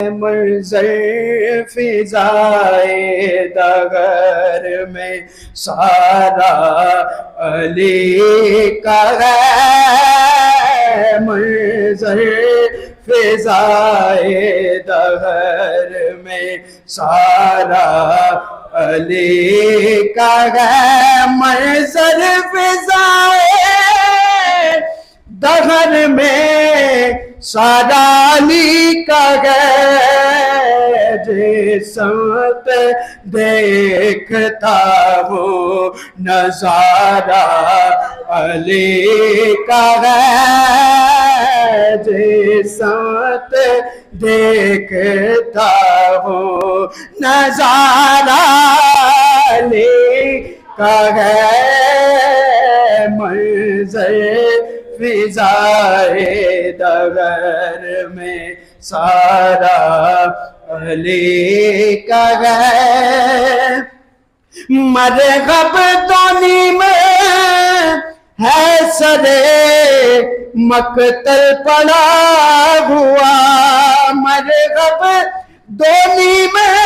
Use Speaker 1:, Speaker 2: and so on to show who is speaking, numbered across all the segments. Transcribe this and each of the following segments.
Speaker 1: منظر فضائے دگر میں سارا علی کا ہے، منظر فضائے دگر میں سارا علی کا ہے، منظر فضائے دگر میں سارا علی کا ہے، جس سمت دیکھتا ہوں نظارہ علی کا ہے، جس سمت دیکھتا ہوں نظارہ علی کا ہے، منظر فضائے دگر میں سارا علی کا ہے، مرغب دونی میں ہے سرے مقتل پڑا ہوا، مرغب دونی میں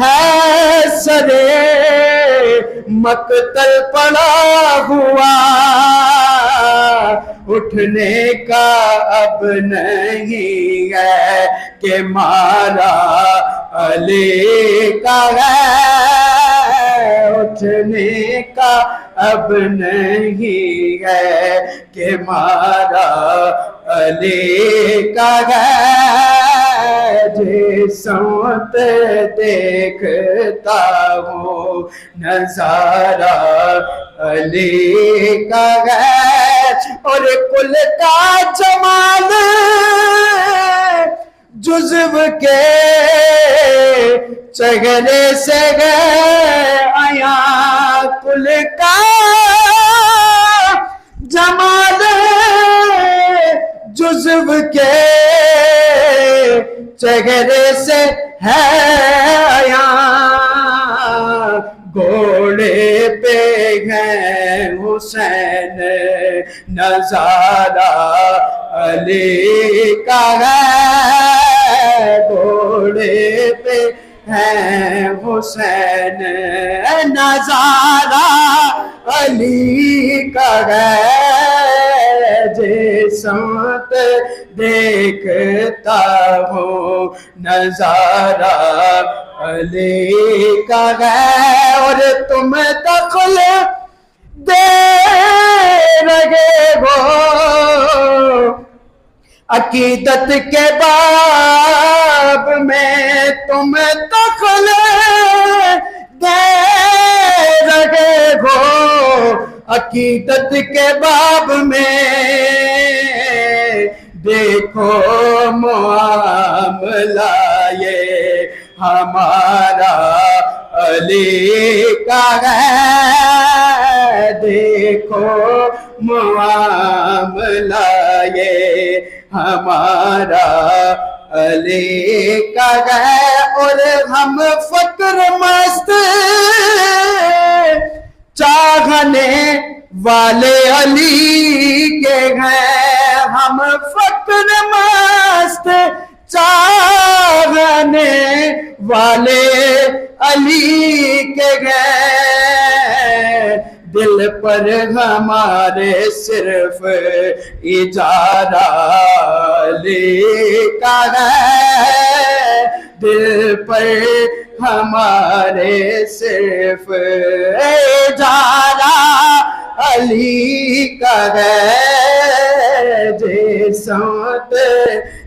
Speaker 1: ہے سرے مقتل پڑا ہوا، اٹھنے کا اب نہیں ہے کہ مارا علی کا ہے، اٹھنے کا اب نہیں ہے کہ مارا علی کا ہے، جس سمت دیکھتا ہوں نظارہ علی کا ہے، اور کل کا جمال جزو کے چہرے سے آیا، کل کا جمال جزو کے چہرے سے ہے آیا، گھوڑے پہ ہیں حسین نظارہ علی کا ہے، گھوڑے پہ ہیں حسین نظارہ علی کا ہے، جس سمت دیکھتا ہوں نظارہ علی کا ہے، اور تم دخل دے رہے ہو عقیدت کے باب میں، تم دخل دے رہے ہو عقیدت کے باب میں، دیکھو معاملہ یہ ہمارا علی کا ہے، دیکھو معاملہ یہ ہمارا علی کا ہے، اور ہم فکر مست چاہنے والے علی کے ہیں، ہم فکر مست چاہنے والے علی کے ہیں، دل پر ہمارے صرف اجارہ علی کا ہے، دل پر ہمارے صرف اجارہ علی کا ہے، جس سمت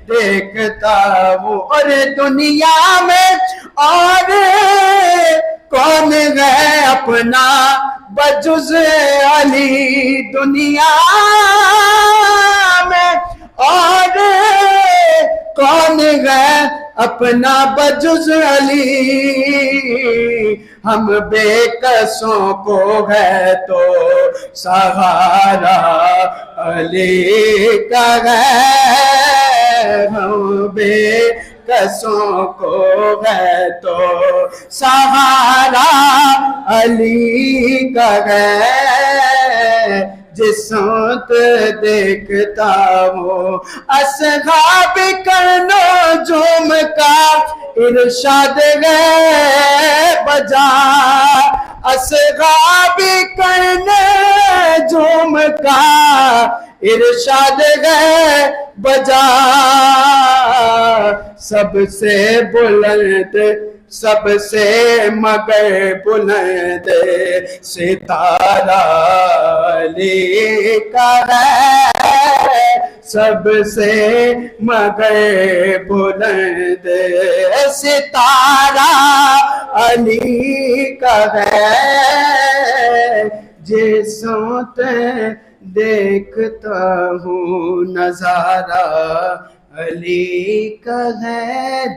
Speaker 1: دیکھتا ہوں، اور دنیا میں اور کون ہے اپنا بجز علی، دنیا میں اور کون ہے اپنا بجز علی، ہم بے کسوں کو ہے تو سہارا علی کا ہے، ہم بے کسوں کو ہے تو سہارا علی کا ہے، جسوت دیکھتا ہوں اصحاب کرنو جوم کا ارشاد ہے بجا اصحاب کرنے جوم کا ارشاد ہے بجا سب سے بلند سب سے مگر بلند ستارہ علی کا ہے سب سے مگر بلند ستارہ علی کا ہے جسوں تے دیکھتا ہوں نظارہ علی کا ہے